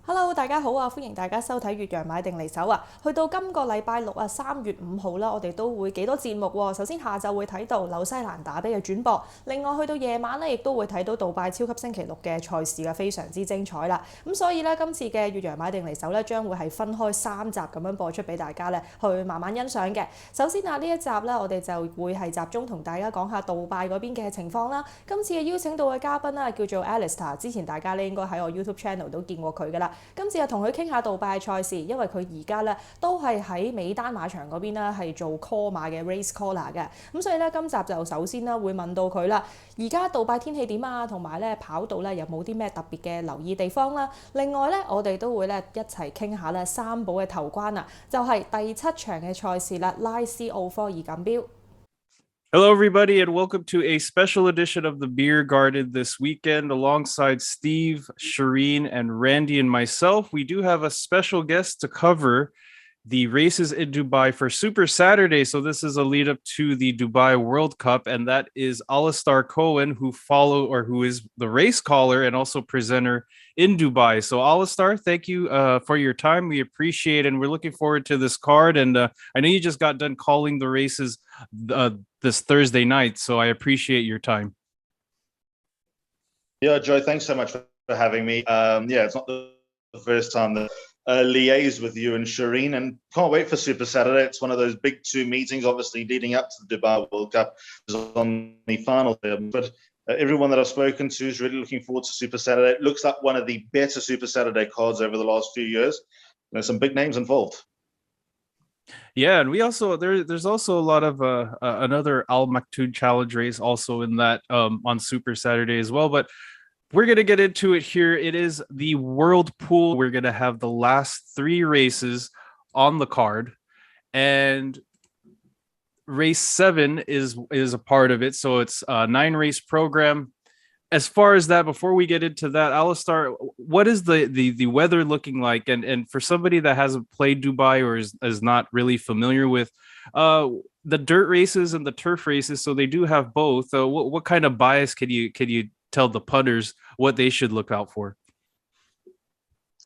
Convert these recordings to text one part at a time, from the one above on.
Hello，大家好啊！歡迎大家收睇《越洋買定離手》啊！去到今個禮拜六啊，3月5號啦，我哋都會幾多節目喎。首先下晝會睇到紐西蘭打比嘅轉播，另外去到夜晚咧，亦都會睇到杜拜超級星期六嘅賽事啊，非常之精彩啦。咁所以咧，今次嘅《越洋買定離手》咧，將會係分開3集咁樣播出俾大家咧，去慢慢欣賞嘅。首先啊，呢一集咧，我哋就會係集中同大家講下杜拜嗰邊嘅情況啦。今次嘅邀請到嘅嘉賓啦，叫做 Alistair， 之前大家咧應該喺我 YouTube channel 都見過佢噶啦。今次就同佢傾下杜拜賽事，因為佢而家咧都係喺美丹馬場嗰邊啦，係做 call 馬嘅 race caller 嘅。咁所以咧，今集就首先啦會問到佢啦，而家杜拜天氣點啊？同埋咧跑道咧有冇啲咩特別嘅留意地方啦？另外咧，我哋都會咧一齊傾下咧三寶嘅頭關啊，就係第7場嘅賽事啦，拉斯奧科爾錦標。Hello, everybody, and welcome to a special edition of the Beer Garden this weekend. Alongside Steve, Charene, and Randy and myself, we do have a special guest to cover the races in Dubai for Super Saturday. So this is a lead up to the Dubai World Cup, and that is Alistair Cohen, who is the race caller and also presenter in Dubai. So Alistair, thank you for your time. We appreciate it, and we're looking forward to this card. And I know you just got done calling the races this Thursday night, so I appreciate your time. Yeah, Joe, thanks so much for having me. It's not the first time that liaise with you and Charene, and can't wait for Super Saturday. It's one of those big two meetings, obviously leading up to the Dubai World Cup is on the final there. But everyone that I've spoken to is really looking forward to Super Saturday. It looks like one of the better Super Saturday cards over the last few years. There's some big names involved. Yeah, and we also there's also a lot of another Al Maktoum Challenge race also in that on Super Saturday as well. But we're gonna get into it here. It is the World Pool. We're gonna have the last 3 races on the card, and race 7 is a part of it. So it's a 9-race program. As far as that, before we get into that, Alistair, what is the weather looking like? And for somebody that hasn't played Dubai or is not really familiar with the dirt races and the turf races, so they do have both. What kind of bias can you tell the putters what they should look out for?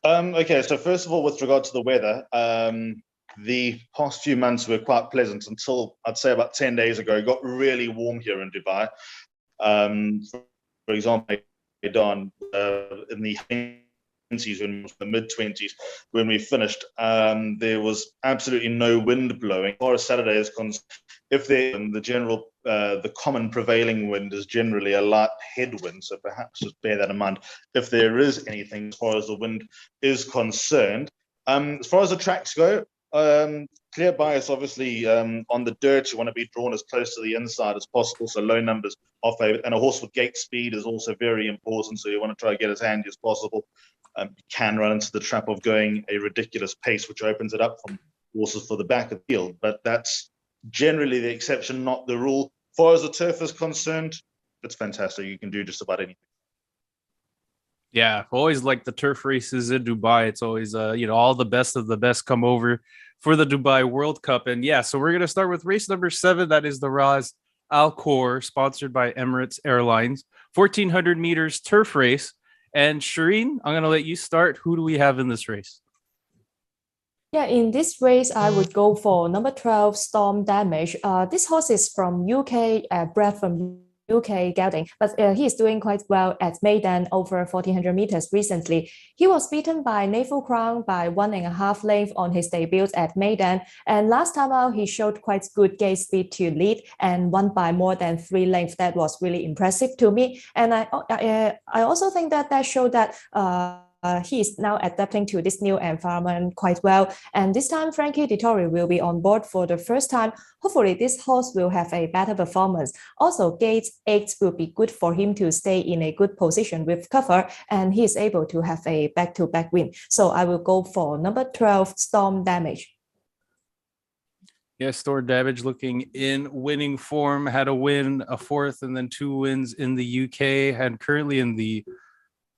Okay, so first of all, with regard to the weather, the past few months were quite pleasant until I'd say about 10 days ago. It got really warm here in Dubai. For example, in the 20s, in the mid-20s, when we finished, there was absolutely no wind blowing. As far as Saturday is concerned, the common prevailing wind is generally a light headwind, so perhaps just bear that in mind if there is anything as far as the wind is concerned. As far as the tracks go, clear bias, obviously, on the dirt, you want to be drawn as close to the inside as possible, so low numbers are favored. And a horse with gate speed is also very important, so you want to try to get as handy as possible. You can run into the trap of going a ridiculous pace, which opens it up from horses for the back of the field, but that's generally the exception, not the rule. As far as the turf is concerned, it's fantastic. You can do just about anything. Yeah, always like the turf races in Dubai. It's always all the best of the best come over for the Dubai World Cup. And yeah, so we're gonna start with race number 7. That is the Ras Al Khor, sponsored by Emirates Airlines, 1400 meters turf race. And Charene, I'm gonna let you start. Who do we have in this race? Yeah, in this race, I would go for number 12, Storm Damage. This horse is from UK, bred from UK gelding, but he is doing quite well at Maiden over 1400 meters recently. He was beaten by Naval Crown by 1.5 length on his debut at Maiden, and last time out he showed quite good gate speed to lead and won by more than 3 lengths. That was really impressive to me, and I also think that showed that he is now adapting to this new environment quite well. And this time, Frankie Dettori will be on board for the first time. Hopefully, this horse will have a better performance. Also, gate 8 will be good for him to stay in a good position with cover, and he is able to have a back-to-back win. So I will go for number 12, Storm Damage. Yeah, Storm Damage looking in winning form, had a win, a 4th, and then 2 wins in the UK, and currently in the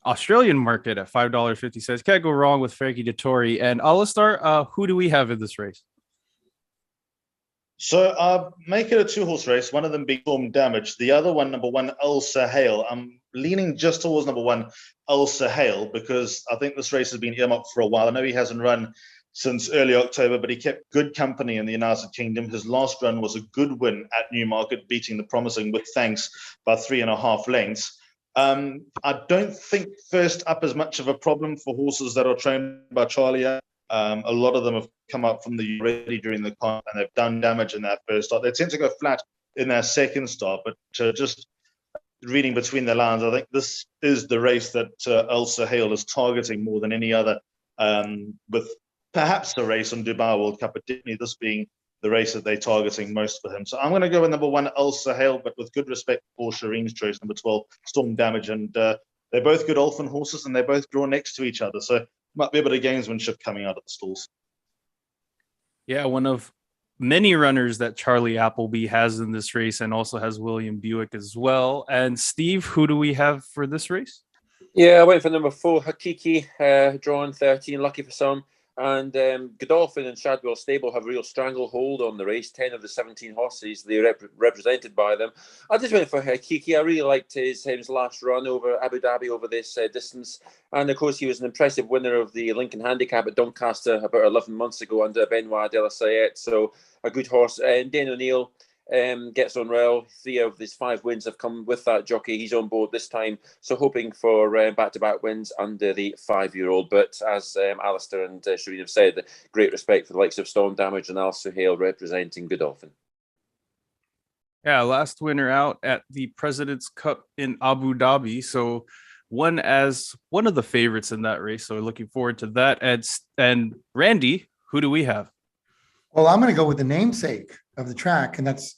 Australian market at $5.50. Can't go wrong with Frankie Dettori. And Alistair, who do we have in this race? So make it a 2-horse race, one of them being Storm Damage, the other one, number 1, El Sahel. I'm leaning just towards number 1, Alistair, because I think this race has been earmarked for a while. I know he hasn't run since early October, but he kept good company in the United Kingdom. His last run was a good win at Newmarket, beating the promising With Thanks by 3.5 lengths. I don't think first up is much of a problem for horses that are trained by Charlie. A lot of them have come up from the already during the comp and they've done damage in that first start. They tend to go flat in their second start, but just reading between the lines, I think this is the race that Alistair is targeting more than any other, with perhaps the race on Dubai World Cup, but definitely this being the race that they're targeting most for him. So I'm going to go with number 1, Alistair, but with good respect for Charene's choice, number 12, Storm Damage. And they're both good Olphin horses and they both draw next to each other. So might be a bit of gamesmanship coming out of the stalls. Yeah, one of many runners that Charlie Appleby has in this race, and also has William Buick as well. And Steve, who do we have for this race? Yeah, I went for number 4, Hakiki, drawn 13, lucky for some. And Godolphin and Shadwell Stable have a real stranglehold on the race. 10 of the 17 horses, they're represented by them. I just went for Hakiki. I really liked his last run over Abu Dhabi over this distance. And, of course, he was an impressive winner of the Lincoln Handicap at Doncaster about 11 months ago under Benoit de la Sayette. So a good horse. And Dane O'Neill gets on well. 3 of his 5 wins have come with that jockey. He's on board this time, so hoping for back-to-back wins under the 5-year-old. But as Alistair and Charene have said, great respect for the likes of Storm Damage and Alistair Hale representing Godolphin. Yeah, last winner out at the President's Cup in Abu Dhabi, so one as one of the favorites in that race. So we're looking forward to that. And Randy, who do we have? Well, I'm going to go with the namesake of the track, and that's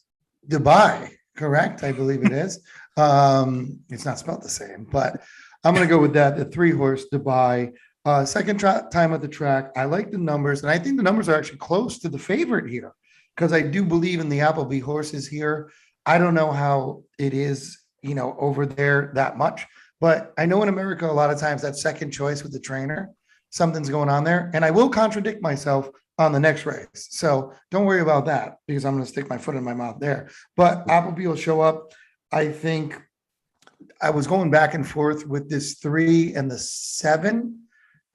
Dubai, correct? I believe it is. It's not spelled the same, but I'm going to go with that. The 3-horse Dubai, second time at the track. I like the numbers, and I think the numbers are actually close to the favorite here because I do believe in the Appleby horses here. I don't know how it is, over there that much, but I know in America, a lot of times that second choice with the trainer, something's going on there. And I will contradict myself on the next race. So don't worry about that because I'm going to stick my foot in my mouth there. But Appleby will show up. I think I was going back and forth with this 3 and the 7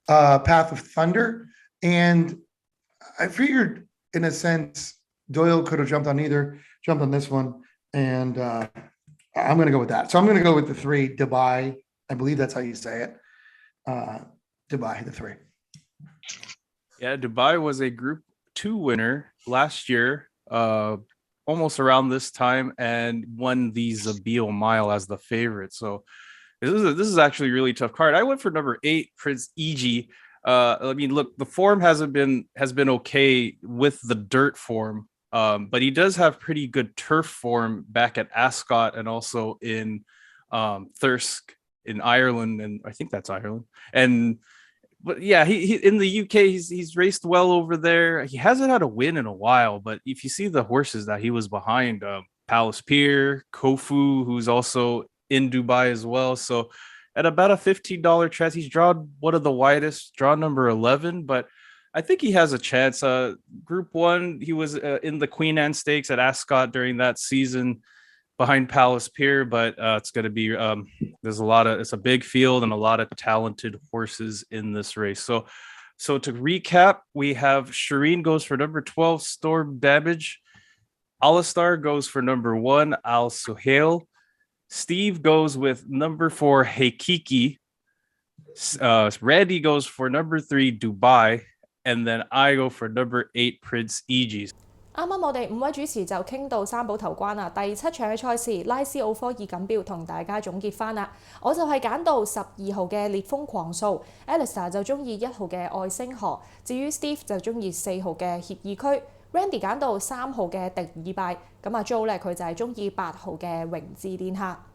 Path of Thunder. And I figured in a sense, Doyle could have jumped on this one. And I'm going to go with that. So I'm going to go with the 3 Dubai. I believe that's how you say it. Dubai, the 3. Yeah, Dubai was a Group 2 winner last year, almost around this time, and won the Zabeel Mile as the favorite. So this is actually a really tough card. I went for number 8, Prince E.G. I mean, look, the form has been okay with the dirt form, but he does have pretty good turf form back at Ascot and also in Thirsk in Ireland, and I think that's Ireland. But yeah, he in the UK, he's raced well over there. He hasn't had a win in a while, but if you see the horses that he was behind, Palace Pier, Kofu, who's also in Dubai as well. So at about a $15 chance, he's drawn one of the widest, draw number 11, but I think he has a chance. Group 1, he was in the Queen Anne Stakes at Ascot during that season behind Palace Pier, but it's going to be it's a big field and a lot of talented horses in this race. So to recap, we have Charene goes for number 12, Storm Damage. Alistair goes for number 1, Al Suhail. Steve goes with number 4, Hakiki. Randy goes for number 3, Dubai. And then I go for number 8, Prince E.G. 啱啱我哋5位主持就傾到三寶頭關啦，第7場嘅賽事拉斯奧科爾錦標同大家總結翻啦。我就係揀到12號嘅烈風狂掃 ，Alistair 就中意1號嘅愛星河，至於 Steve 就中意4號嘅協議區 ，Randy 揀到3號嘅迪爾拜，咁Joe咧佢就係中意8號嘅榮智殿下。